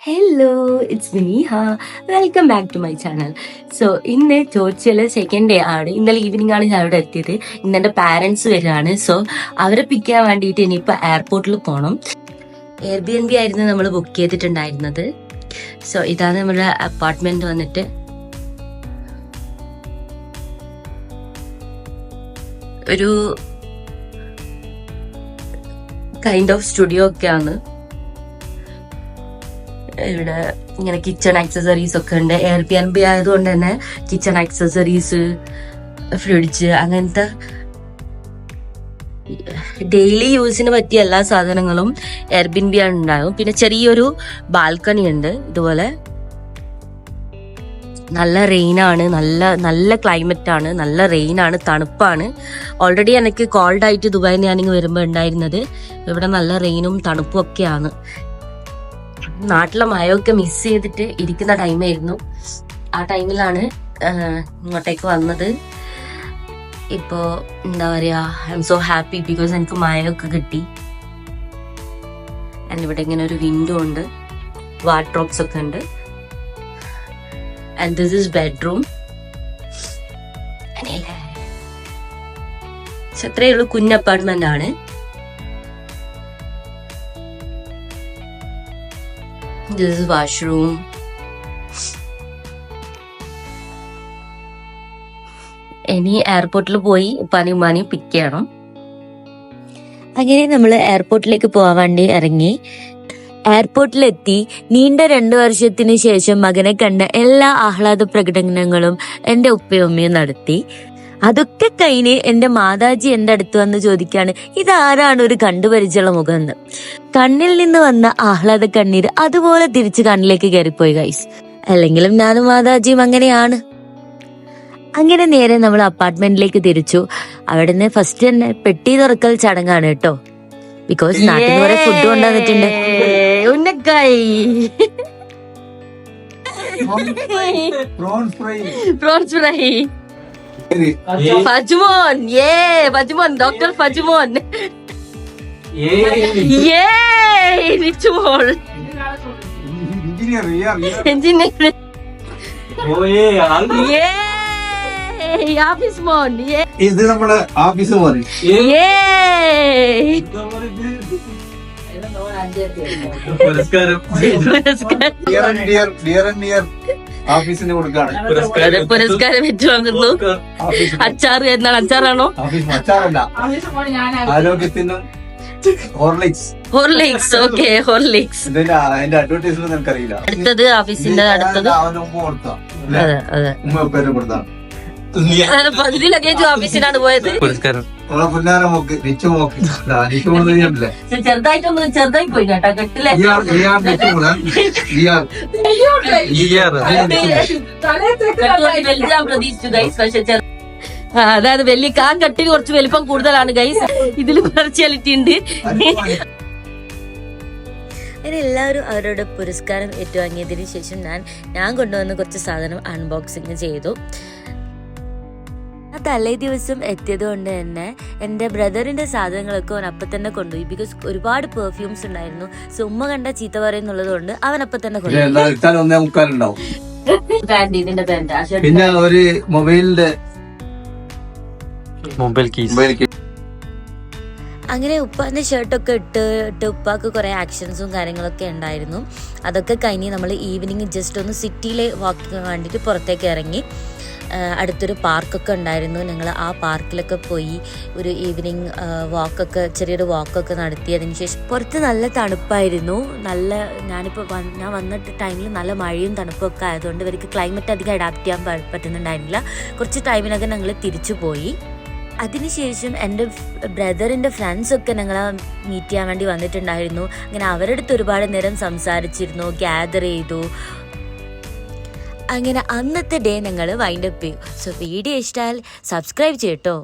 Hello, it's Meeha. Welcome back to my channel. So ഇന്ന് ചോർച്ചിയിലെ second day ആണ്. ഇന്നലെ ഈവനിങ് ആണ് ഞാൻ അവിടെ എത്തിയത്. ഇന്ന് എൻ്റെ പാരൻസ് വരികയാണ്. സോ അവരെ പിക്ക് ചെയ്യാൻ വേണ്ടിയിട്ട് ഇനിയിപ്പോൾ എയർപോർട്ടിൽ പോകണം. എയർബിഎൻബി ആയിരുന്നു നമ്മൾ ബുക്ക് ചെയ്തിട്ടുണ്ടായിരുന്നത്. സോ ഇതാണ് നമ്മുടെ അപ്പാർട്ട്മെന്റ് വന്നിട്ട്. ഒരു കൈൻഡ് ഓഫ് സ്റ്റുഡിയോ ഒക്കെയാണ്. ഇവിടെ ഇങ്ങനെ കിച്ചൺ ആക്സസറീസ് ഒക്കെ ഉണ്ട്. എയർബിഎൻബി ആയതുകൊണ്ട് തന്നെ കിച്ചൺ ആക്സസറീസ്, ഫ്രിഡ്ജ്, അങ്ങനത്തെ ഡെയിലി യൂസിന് പറ്റിയ എല്ലാ സാധനങ്ങളും എയർബിഎൻബി ആണ് ഉണ്ടാകും. പിന്നെ ചെറിയൊരു ബാൽക്കണി ഉണ്ട്. ഇതുപോലെ നല്ല റെയിനാണ്, നല്ല ക്ലൈമറ്റ് ആണ്, നല്ല റെയിനാണ്, തണുപ്പാണ്. ഓൾറെഡി എനിക്ക് കോൾഡ് ആയിട്ട് ദുബായിൽ നിന്ന് ഞാനിങ്ങ് വരുമ്പോൾ ഉണ്ടായിരുന്നത്. ഇവിടെ നല്ല റെയിനും തണുപ്പും ഒക്കെയാണ്. നാട്ടിലെ മഴയൊക്കെ മിസ് ചെയ്തിട്ട് ഇരിക്കുന്ന ടൈമായിരുന്നു. ആ ടൈമിലാണ് ഇങ്ങോട്ടേക്ക് വന്നത്. ഇപ്പോ എന്താ പറയാ, I M so happy because എനിക്ക് മഴയൊക്കെ കിട്ടി. ആൻഡ് ഇവിടെ ഇങ്ങനെ ഒരു വിൻഡോ ഉണ്ട്, വാർഡ്രോബ്സ് ഒക്കെ ഉണ്ട്. And this is bedroom. അത്രയേ ഉള്ളൂ, കുഞ്ഞ് അപ്പാർട്ട്മെന്റ് ആണ്. This is washroom. ഇനി എയർപോർട്ടിൽ പോയി ഉപ്പാനി പിക്ക് ചെയ്യണം. അങ്ങനെ നമ്മൾ എയർപോർട്ടിലേക്ക് പോകാൻ വേണ്ടി ഇറങ്ങി. എയർപോർട്ടിലെത്തി നീണ്ട 2 വർഷത്തിന് ശേഷം മകനെ കണ്ട എല്ലാ ആഹ്ലാദ പ്രകടനങ്ങളും എന്റെ ഉപ്പയും ഉമ്മയും നടത്തി. അതൊക്കെ കഴിഞ്ഞ് എന്റെ മാതാജി എന്റെ അടുത്ത് വന്ന് ചോദിക്കാണ്, ഇതാരാണ് ഒരു കണ്ടുപരിചയമുള്ള മുഖം എന്ന്. കണ്ണിൽ നിന്ന് വന്ന ആഹ്ലാദ കണ്ണീര് അതുപോലെ തിരിച്ച് കണ്ണിലേക്ക് കയറിപ്പോയി ഗൈസ്. അല്ലെങ്കിലും ഞാനും മാതാജിയും അങ്ങനെയാണ്. അങ്ങനെ നേരെ നമ്മൾ അപ്പാർട്ട്മെന്റിലേക്ക് തിരിച്ചു. അവിടുന്ന് ഫസ്റ്റ് തന്നെ പെട്ടി തുറക്കൽ ചടങ്ങാണ് കേട്ടോ. ബിക്കോസ് നാട്ടിൽ നിന്ന് കുറെ ഫുഡ് കൊണ്ടുവന്നിട്ടുണ്ട്. Prawns fry, Fajmon, Fajmon, doctor Fajmon, Richumol, engineer, office മോൻ. ഇത് നമ്മുടെ ഓഫീസ് മോൻ. ഓഫീസിന് കൊടുക്കാണ് പുരസ്കാരം ഏറ്റുവാങ്ങുന്നു. അച്ചാർ എന്നാണ്? അച്ചാറാണോ? അച്ചാറല്ല, ആരോഗ്യത്തിനും ഹോർലിക്സ്. Okay, Horlicks. അതിന്റെ അഡ്വർടൈസ്മെന്റ് എനിക്കറിയില്ല. അടുത്തത് ഓഫീസിന്റെ അടുത്തത് കൊടുത്താണ്. പകുതി ലഗേജ് ഓഫീസിലാണ് പോയത്. പുരസ്കാരം ചെറുതായി പോയി കേട്ടോ. കെട്ടിലെ വലുതാൻ പ്രതീക്ഷിച്ചു ഗൈസ്. പക്ഷെ അതായത് വലിയ കെട്ടിന് കുറച്ച് വലിപ്പം കൂടുതലാണ് ഗൈസ്. ഇതിൽ പാർഷ്യാലിറ്റി ഉണ്ട്. അങ്ങനെ എല്ലാവരും അവരുടെ പുരസ്കാരം ഏറ്റുവാങ്ങിയതിന് ശേഷം ഞാൻ കൊണ്ടുവന്ന കുറച്ച് സാധനം അൺബോക്സിങ് ചെയ്തു. തലേ ദിവസം എത്തിയത് കൊണ്ട് തന്നെ എൻ്റെ ബ്രദറിന്റെ സാധനങ്ങളൊക്കെ അവൻ അപ്പം തന്നെ കൊണ്ടുപോയി. ബിക്കോസ് ഒരുപാട് പെർഫ്യൂംസ് ഉണ്ടായിരുന്നു. സോ ഉമ്മ കണ്ട ചീത്ത പറയുന്നുള്ളത് കൊണ്ട് അവൻ അപ്പം തന്നെ കൊണ്ടുപോയി. പിന്നെ ഒരു മൊബൈൽ അങ്ങനെ ഉപ്പാന്റെ ഷർട്ടൊക്കെ ഇട്ട് ഉപ്പാക്ക് കുറെ ആക്ഷൻസും കാര്യങ്ങളൊക്കെ ഉണ്ടായിരുന്നു. അതൊക്കെ കഴിഞ്ഞ് നമ്മൾ ഈവനിങ് ജസ്റ്റ് ഒന്ന് സിറ്റിയിലെ വാക്കിന് വേണ്ടിയിട്ട് പുറത്തേക്ക് ഇറങ്ങി. അടുത്തൊരു പാർക്കൊക്കെ ഉണ്ടായിരുന്നു. ഞങ്ങൾ ആ പാർക്കിലൊക്കെ പോയി ഒരു ഈവനിങ് ചെറിയൊരു വാക്കൊക്കെ നടത്തി. അതിന് ശേഷം പുറത്ത് നല്ല തണുപ്പായിരുന്നു. ഞാൻ വന്ന ടൈമിൽ നല്ല മഴയും തണുപ്പൊക്കെ ആയതുകൊണ്ട് ഇവർക്ക് ക്ലൈമറ്റ് അധികം അഡാപ്റ്റ് ചെയ്യാൻ പറ്റുന്നുണ്ടായിരുന്നില്ല. കുറച്ച് ടൈമിനൊക്കെ ഞങ്ങൾ തിരിച്ചു പോയി. അതിനുശേഷം എൻ്റെ ബ്രദറിൻ്റെ ഫ്രണ്ട്സൊക്കെ ഞങ്ങളെ മീറ്റ് ചെയ്യാൻ വേണ്ടി വന്നിട്ടുണ്ടായിരുന്നു. അങ്ങനെ അവരുടെ അടുത്ത് ഒരുപാട് നേരം സംസാരിച്ചിരുന്നു, ഗ്യാദർ ചെയ്തു. അങ്ങനെ അന്നത്തെ ഡേ ഞങ്ങൾ വൈൻഡപ്പ് ചെയ്യും. സോ വീഡിയോ ഇഷ്ടമായാൽ സബ്സ്ക്രൈബ് ചെയ്യട്ടോ.